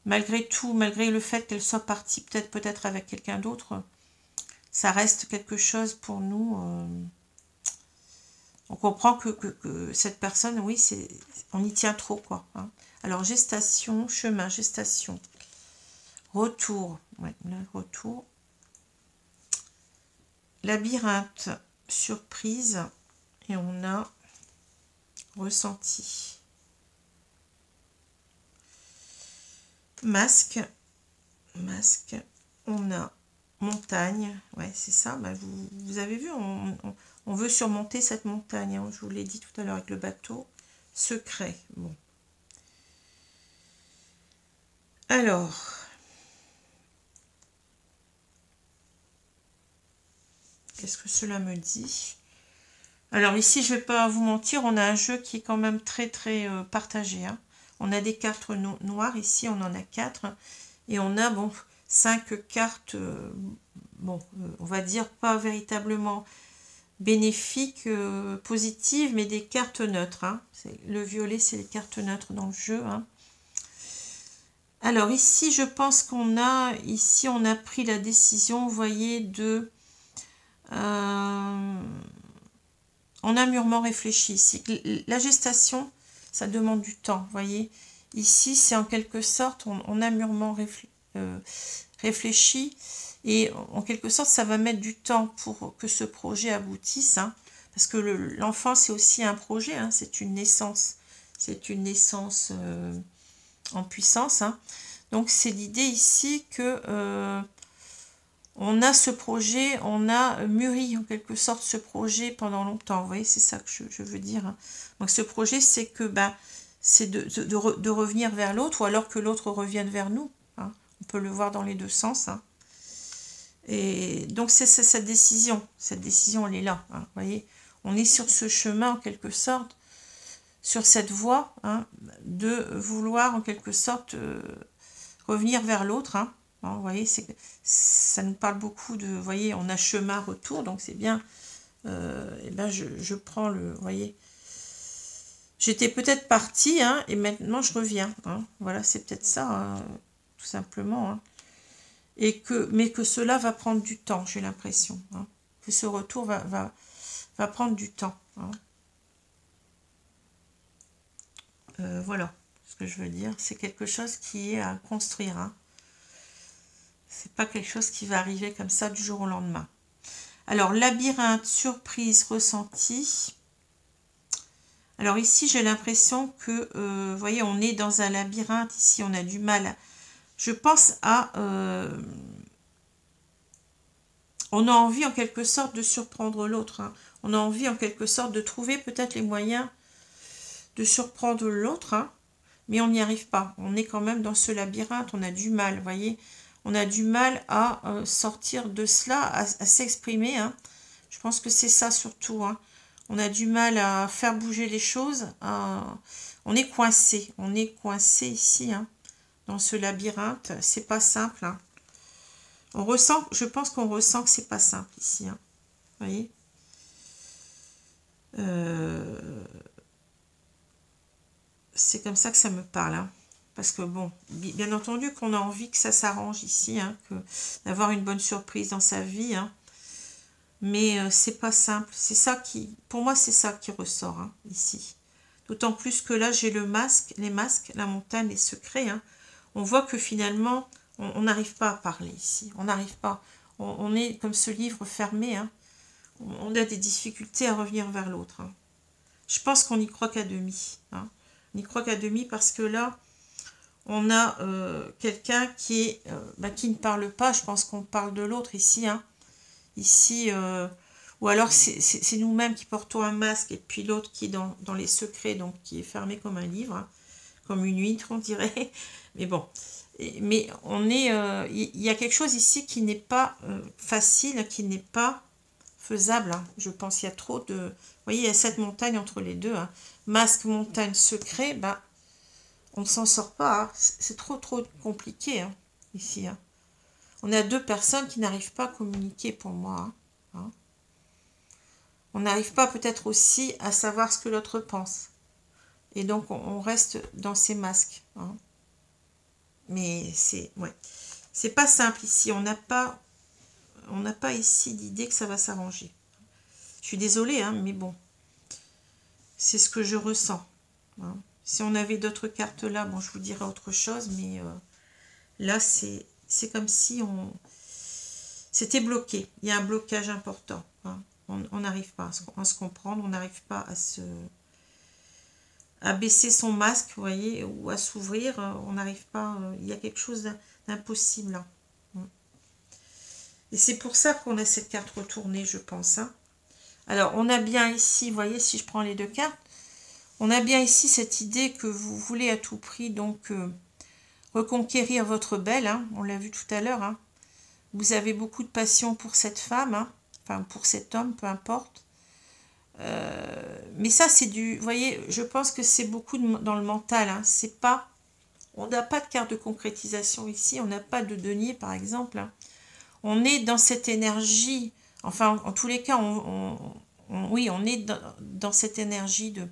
Speaker 1: malgré tout, malgré le fait qu'elle soit partie peut-être avec quelqu'un d'autre, ça reste quelque chose pour nous. On comprend que cette personne, oui, on y tient trop, quoi. Hein. Alors, gestation, chemin, gestation, retour. Ouais, le retour. Labyrinthe, surprise, et on a ressenti. Masque, on a montagne, ouais, c'est ça, vous avez vu, on veut surmonter cette montagne, hein, je vous l'ai dit tout à l'heure avec le bateau. Secret, bon. Alors, qu'est-ce que cela me dit? Alors ici, je ne vais pas vous mentir, on a un jeu qui est quand même très très partagé. Hein. On a des cartes noires, ici on en a 4. Et on a, bon, 5 cartes, bon, on va dire pas véritablement bénéfiques, positives, mais des cartes neutres. Hein. Le violet, c'est les cartes neutres dans le jeu. Hein. Alors ici, je pense qu'on a, ici on a pris la décision, vous voyez, de... on a mûrement réfléchi ici. La gestation, ça demande du temps, vous voyez. Ici, c'est en quelque sorte, on a mûrement réfléchi. Et en quelque sorte, ça va mettre du temps pour que ce projet aboutisse. Hein, parce que l'enfant, c'est aussi un projet, hein, c'est une naissance. C'est une naissance en puissance. Hein. Donc, c'est l'idée ici que... on a ce projet, on a mûri en quelque sorte ce projet pendant longtemps. Vous voyez, c'est ça que je veux dire. Hein. Donc ce projet, c'est que c'est de revenir vers l'autre, ou alors que l'autre revienne vers nous. Hein. On peut le voir dans les deux sens. Hein. Et donc c'est cette décision. Cette décision, elle est là. Hein. Vous voyez, on est sur ce chemin en quelque sorte, sur cette voie, hein, de vouloir en quelque sorte revenir vers l'autre. Hein. Vous voyez, ça nous parle beaucoup de, vous voyez, on a chemin retour, donc c'est bien. Et ben je prends le, vous voyez, j'étais peut-être partie, hein, et maintenant je reviens. Hein, voilà, c'est peut-être ça, hein, tout simplement. Hein, mais que cela va prendre du temps, j'ai l'impression. Hein, que ce retour va prendre du temps. Hein. Voilà ce que je veux dire. C'est quelque chose qui est à construire. Hein. C'est pas quelque chose qui va arriver comme ça du jour au lendemain. Alors, labyrinthe, surprise, ressenti. Alors ici, j'ai l'impression que, vous voyez, on est dans un labyrinthe. Ici, on a du mal. Je pense à... on a envie en quelque sorte de surprendre l'autre. Hein. On a envie en quelque sorte de trouver peut-être les moyens de surprendre l'autre. Hein. Mais on n'y arrive pas. On est quand même dans ce labyrinthe. On a du mal, vous voyez. On a du mal à sortir de cela, à s'exprimer. Hein. Je pense que c'est ça surtout. Hein. On a du mal à faire bouger les choses. On est coincé. On est coincé ici, hein, dans ce labyrinthe. C'est pas simple. Hein. On ressent, je pense qu'on ressent que c'est pas simple ici. Hein. Vous voyez, c'est comme ça que ça me parle. Hein. Parce que bon, bien entendu qu'on a envie que ça s'arrange ici, hein, d'avoir une bonne surprise dans sa vie. Hein. Mais c'est pas simple. C'est ça qui, pour moi, c'est ça qui ressort hein, ici. D'autant plus que là, j'ai le masque, les masques, la montagne, les secrets. Hein. On voit que finalement, on n'arrive pas à parler ici. On n'arrive pas. On est comme ce livre fermé. Hein. On a des difficultés à revenir vers l'autre. Hein. Je pense qu'on n'y croit qu'à demi. Hein. On n'y croit qu'à demi parce que là, on a quelqu'un qui ne parle pas. Je pense qu'on parle de l'autre ici. Hein. Ici, ou alors c'est nous-mêmes qui portons un masque et puis l'autre qui est dans les secrets, donc qui est fermé comme un livre, hein, comme une huître, on dirait. Mais bon, mais on est, il y a quelque chose ici qui n'est pas facile, qui n'est pas faisable. Hein. Je pense il y a trop de... Vous voyez, il y a cette montagne entre les deux. Hein. Masque, montagne, secret, on ne s'en sort pas. Hein. C'est trop compliqué hein, ici. Hein. On a deux personnes qui n'arrivent pas à communiquer pour moi. Hein. On n'arrive pas peut-être aussi à savoir ce que l'autre pense. Et donc on reste dans ces masques. Hein. Mais c'est pas simple ici. On n'a pas ici l'idée que ça va s'arranger. Je suis désolée, hein, mais bon. C'est ce que je ressens. Hein. Si on avait d'autres cartes là, bon, je vous dirais autre chose, mais là, c'est comme si c'était bloqué. Il y a un blocage important. Hein. On n'arrive pas à se comprendre, on n'arrive pas à baisser son masque, vous voyez, ou à s'ouvrir. On n'arrive pas. Il y a quelque chose d'impossible là. Et c'est pour ça qu'on a cette carte retournée, je pense. Hein. Alors, on a bien ici, vous voyez, si je prends les deux cartes, on a bien ici cette idée que vous voulez à tout prix, donc, reconquérir votre belle, hein, on l'a vu tout à l'heure. Hein. Vous avez beaucoup de passion pour cette femme, hein, enfin pour cet homme, peu importe. Mais ça, c'est du... Vous voyez, je pense que c'est beaucoup dans le mental. Hein, c'est pas... On n'a pas de carte de concrétisation ici, on n'a pas de denier, par exemple. Hein. On est dans cette énergie, enfin, en tous les cas, oui, on est dans cette énergie de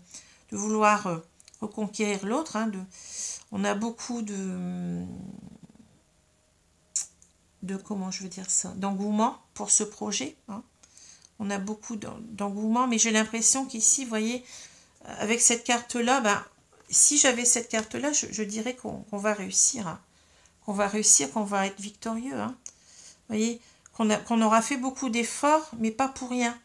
Speaker 1: vouloir reconquérir l'autre. Hein, on a beaucoup comment je veux dire ça, d'engouement pour ce projet. Hein. On a beaucoup d'engouement, mais j'ai l'impression qu'ici, vous voyez, avec cette carte-là, ben, si j'avais cette carte-là, je dirais qu'on va réussir. Hein. Qu'on va réussir, qu'on va être victorieux. Hein. Vous voyez, qu'on aura fait beaucoup d'efforts, mais pas pour rien.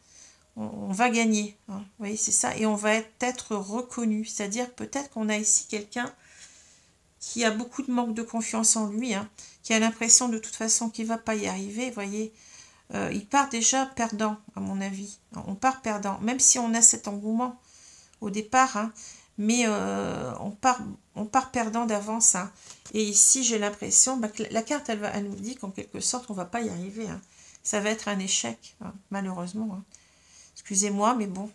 Speaker 1: On va gagner. Hein. Vous voyez, c'est ça. Et on va être reconnu. C'est-à-dire peut-être qu'on a ici quelqu'un qui a beaucoup de manque de confiance en lui, hein, qui a l'impression de toute façon qu'il ne va pas y arriver. Vous voyez, il part déjà perdant, à mon avis. On part perdant, même si on a cet engouement au départ, hein, mais on part perdant d'avance. Hein. Et ici, j'ai l'impression que la carte, elle nous dit qu'en quelque sorte, on ne va pas y arriver. Hein. Ça va être un échec, hein, malheureusement. Hein. Excusez-moi, mais bon.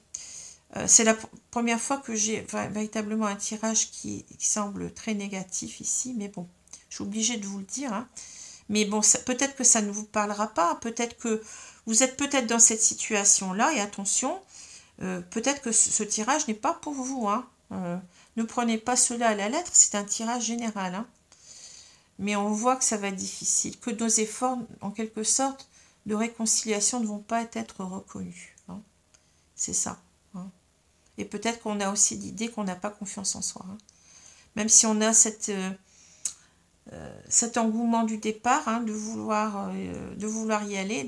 Speaker 1: C'est la première fois que j'ai véritablement un tirage qui semble très négatif ici, mais bon, je suis obligée de vous le dire. Hein. Mais bon, peut-être que ça ne vous parlera pas, peut-être que vous êtes peut-être dans cette situation-là, et attention, peut-être que ce tirage n'est pas pour vous. Hein. Ne prenez pas cela à la lettre, c'est un tirage général. Hein. Mais on voit que ça va être difficile, que nos efforts, en quelque sorte, de réconciliation ne vont pas être reconnus. Hein. C'est ça. Hein. Et peut-être qu'on a aussi l'idée qu'on n'a pas confiance en soi. Hein. Même si on a cet engouement du départ, hein, de vouloir y aller,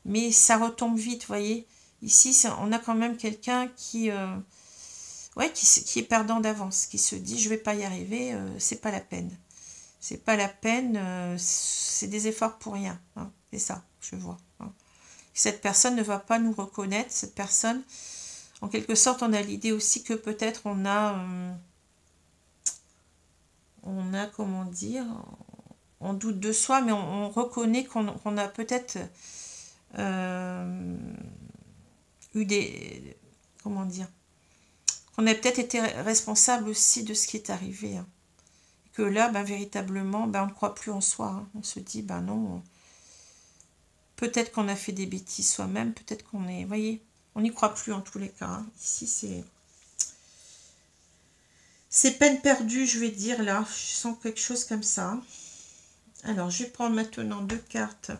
Speaker 1: mais ça retombe vite, vous voyez. Ici, on a quand même quelqu'un qui est perdant d'avance, qui se dit, je ne vais pas y arriver, c'est pas la peine. C'est pas la peine, c'est des efforts pour rien. Hein. C'est ça, je vois. Hein. Cette personne ne va pas nous reconnaître, cette personne... En quelque sorte, on a l'idée aussi que peut-être on a, comment dire, on doute de soi, mais on reconnaît qu'on a peut-être eu des, comment dire, qu'on a peut-être été responsable aussi de ce qui est arrivé. Hein. Que là, ben, véritablement, ben, on ne croit plus en soi. Hein. On se dit, ben non, peut-être qu'on a fait des bêtises soi-même, peut-être qu'on est, vous voyez, on n'y croit plus en tous les cas. Hein. Ici, c'est peine perdue, je vais dire, là. Je sens quelque chose comme ça. Alors, je vais prendre maintenant 2 cartes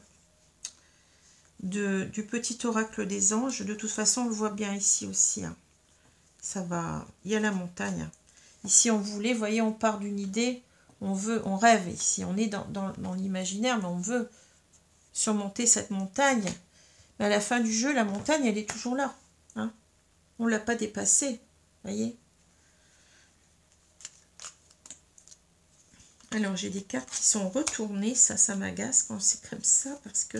Speaker 1: du petit oracle des anges. De toute façon, on le voit bien ici aussi. Hein. Ça va... Il y a la montagne. Ici, on voulait, vous voyez, on part d'une idée. On rêve ici. On est dans l'imaginaire, mais on veut surmonter cette montagne. Mais à la fin du jeu, la montagne, elle est toujours là. Hein. On ne l'a pas dépassée. Vous voyez ? Alors, j'ai des cartes qui sont retournées. Ça m'agace quand c'est comme ça parce que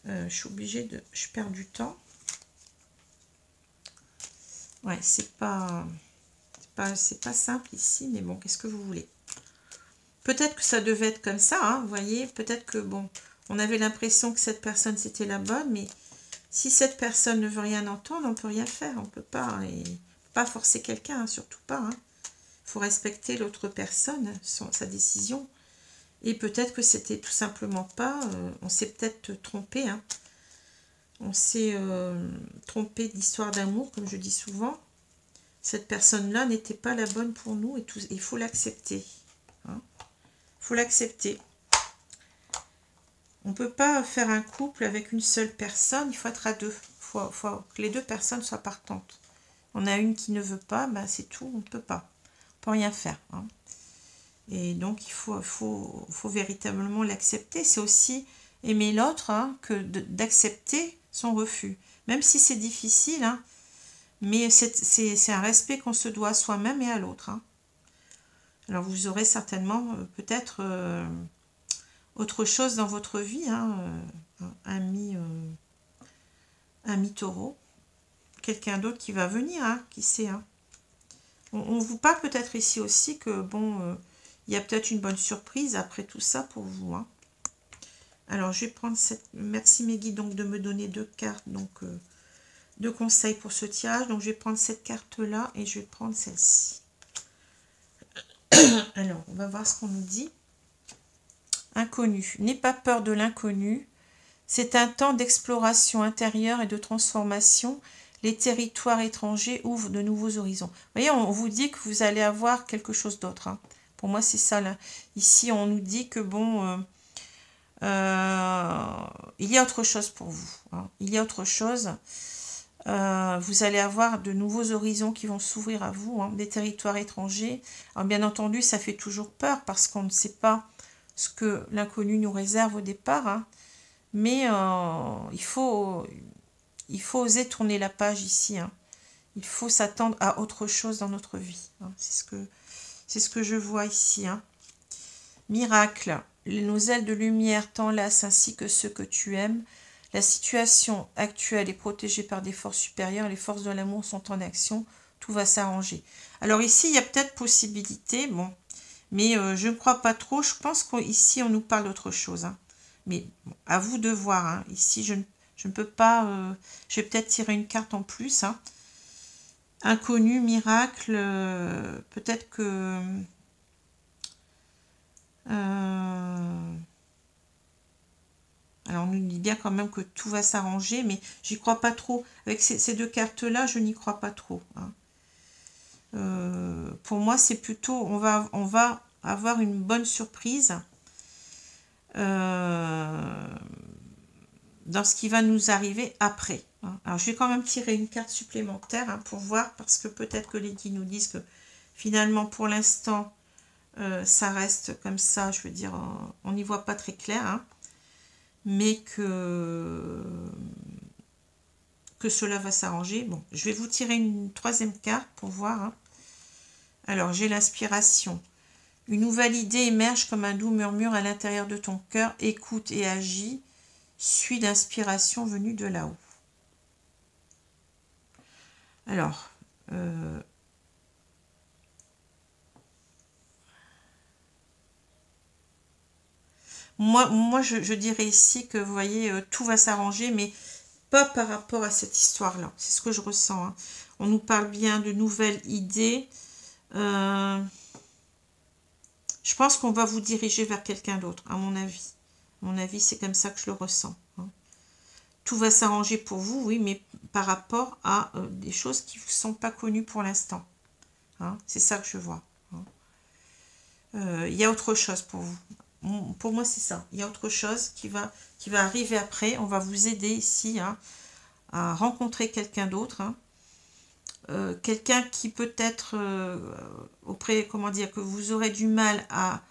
Speaker 1: je suis obligée de... Je perds du temps. Ouais, c'est pas simple ici, mais bon, qu'est-ce que vous voulez? Peut-être que ça devait être comme ça, hein, vous voyez. Peut-être que, bon, on avait l'impression que cette personne, c'était la bonne, mais si cette personne ne veut rien entendre, on ne peut rien faire. On ne peut pas, pas forcer quelqu'un, hein, surtout pas. Il faut respecter l'autre personne, sa décision. Et peut-être que c'était tout simplement pas... on s'est peut-être trompé. Hein. On s'est trompé d'histoire d'amour, comme je dis souvent. Cette personne-là n'était pas la bonne pour nous. Et il faut l'accepter. Hein. Il faut l'accepter. On ne peut pas faire un couple avec une seule personne. Il faut être à deux. Il faut que les deux personnes soient partantes. On a une qui ne veut pas, ben c'est tout. On ne peut pas. On ne peut rien faire. Hein. Et donc, il faut véritablement l'accepter. C'est aussi aimer l'autre, hein, que d'accepter son refus. Même si c'est difficile, hein, mais c'est un respect qu'on se doit à soi-même et à l'autre. Hein. Alors, vous aurez certainement peut-être autre chose dans votre vie, hein, ami taureau. Quelqu'un d'autre qui va venir, hein, qui sait. Hein. On vous parle peut-être ici aussi que, bon... il y a peut-être une bonne surprise après tout ça pour vous. Hein. Alors, je vais prendre cette... Merci mes guides donc de me donner 2 cartes, donc 2 conseils pour ce tirage. Donc, je vais prendre cette carte-là et je vais prendre celle-ci. Alors, on va voir ce qu'on nous dit. Inconnu. N'aie pas peur de l'inconnu. C'est un temps d'exploration intérieure et de transformation. Les territoires étrangers ouvrent de nouveaux horizons. Vous voyez, on vous dit que vous allez avoir quelque chose d'autre. Hein. Pour moi, c'est ça. Là. Ici, on nous dit que, bon, il y a autre chose pour vous. Hein. Il y a autre chose. Vous allez avoir de nouveaux horizons qui vont s'ouvrir à vous, hein, des territoires étrangers. Alors, bien entendu, ça fait toujours peur parce qu'on ne sait pas ce que l'inconnu nous réserve au départ. Hein. Mais il faut oser tourner la page ici. Hein. Il faut s'attendre à autre chose dans notre vie. Hein. C'est ce que je vois ici. Hein. Miracle. Nos ailes de lumière t'enlacent ainsi que ceux que tu aimes. La situation actuelle est protégée par des forces supérieures. Les forces de l'amour sont en action. Tout va s'arranger. Alors ici, il y a peut-être possibilité. Bon, mais je ne crois pas trop. Je pense qu'ici, on nous parle d'autre chose. Hein. Mais bon, à vous de voir. Hein. Ici, je ne peux pas... je vais peut-être tirer une carte en plus. Hein. Inconnu, miracle. Peut-être que... Alors, on nous dit bien quand même que tout va s'arranger, mais j'y crois pas trop. Avec ces 2 cartes-là, je n'y crois pas trop. Hein. Pour moi, c'est plutôt... On va avoir une bonne surprise dans ce qui va nous arriver après. Hein. Alors, je vais quand même tirer une carte supplémentaire hein, pour voir, parce que peut-être que les guides nous disent que finalement, pour l'instant, ça reste comme ça. Je veux dire, on n'y voit pas très clair. Hein. Mais que cela va s'arranger. Bon, je vais vous tirer une 3e carte pour voir. Hein. Alors, j'ai l'inspiration. Une nouvelle idée émerge comme un doux murmure à l'intérieur de ton cœur. Écoute et agis. Suis l'inspiration venue de là-haut. Alors, moi je dirais ici que, vous voyez, tout va s'arranger, mais pas par rapport à cette histoire-là. C'est ce que je ressens. Hein. On nous parle bien de nouvelles idées. Je pense qu'on va vous diriger vers quelqu'un d'autre, à mon avis. À mon avis, c'est comme ça que je le ressens. Hein. Tout va s'arranger pour vous, oui, mais par rapport à des choses qui ne vous sont pas connues pour l'instant. Hein. C'est ça que je vois. Hein. Il y a autre chose pour vous. Pour moi, c'est ça. Il y a autre chose qui va arriver après. On va vous aider ici hein, à rencontrer quelqu'un d'autre. Hein. Quelqu'un qui peut-être auprès, comment dire, que vous aurez du mal à...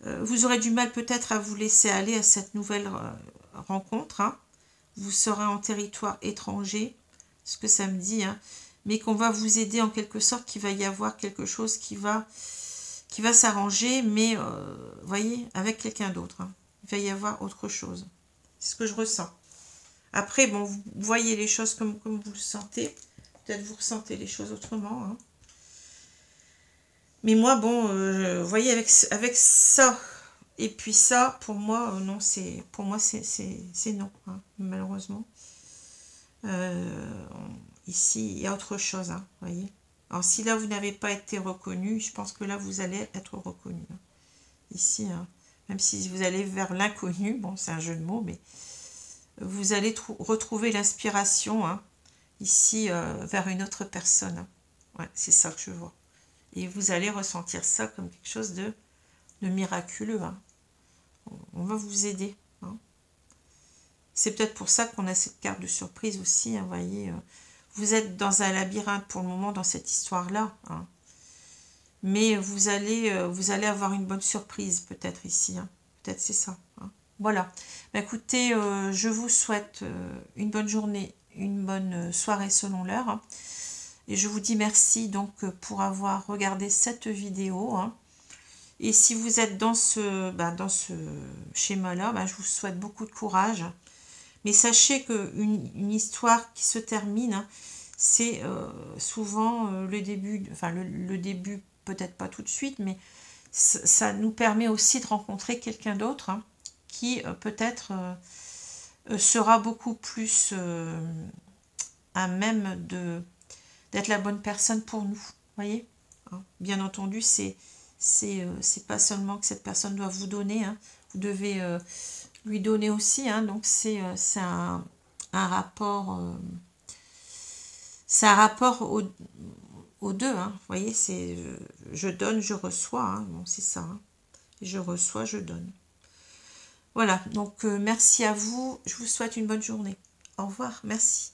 Speaker 1: vous aurez du mal peut-être à vous laisser aller à cette nouvelle rencontre. Hein. Vous serez en territoire étranger, ce que ça me dit. Hein, mais qu'on va vous aider en quelque sorte, qu'il va y avoir quelque chose qui va s'arranger, mais voyez, avec quelqu'un d'autre. Hein. Il va y avoir autre chose. C'est ce que je ressens. Après, bon, vous voyez les choses comme vous le sentez. Peut-être vous ressentez les choses autrement. Hein. Mais moi, bon, vous voyez, avec ça et puis ça, pour moi, non, c'est non, hein, malheureusement. Ici, il y a autre chose, hein, vous voyez. Alors, si là, vous n'avez pas été reconnu, je pense que là, vous allez être reconnu. Hein. Ici, hein, même si vous allez vers l'inconnu, bon, c'est un jeu de mots, mais vous allez retrouver l'inspiration, hein, ici, vers une autre personne. Hein. Ouais, c'est ça que je vois. Et vous allez ressentir ça comme quelque chose de miraculeux. Hein. On va vous aider. Hein. C'est peut-être pour ça qu'on a cette carte de surprise aussi, hein, vous voyez. Vous êtes dans un labyrinthe pour le moment dans cette histoire-là. Hein. Mais vous allez avoir une bonne surprise peut-être ici. Hein. Peut-être c'est ça. Hein. Voilà. Bah, écoutez, je vous souhaite une bonne journée, une bonne soirée selon l'heure. Hein. Et je vous dis merci donc pour avoir regardé cette vidéo. Hein. Et si vous êtes dans ce schéma-là, je vous souhaite beaucoup de courage. Mais sachez qu'une histoire qui se termine, hein, c'est souvent le début, enfin le début peut-être pas tout de suite, mais ça nous permet aussi de rencontrer quelqu'un d'autre hein, qui peut-être sera beaucoup plus à même d'être la bonne personne pour nous. Voyez, hein. Bien entendu, c'est pas seulement que cette personne doit vous donner, hein, vous devez lui donner aussi, hein, donc c'est un rapport, aux deux, hein, vous voyez, c'est je donne, je reçois, hein, bon, c'est ça, hein, je reçois, je donne. Voilà, donc merci à vous, je vous souhaite une bonne journée. Au revoir, merci.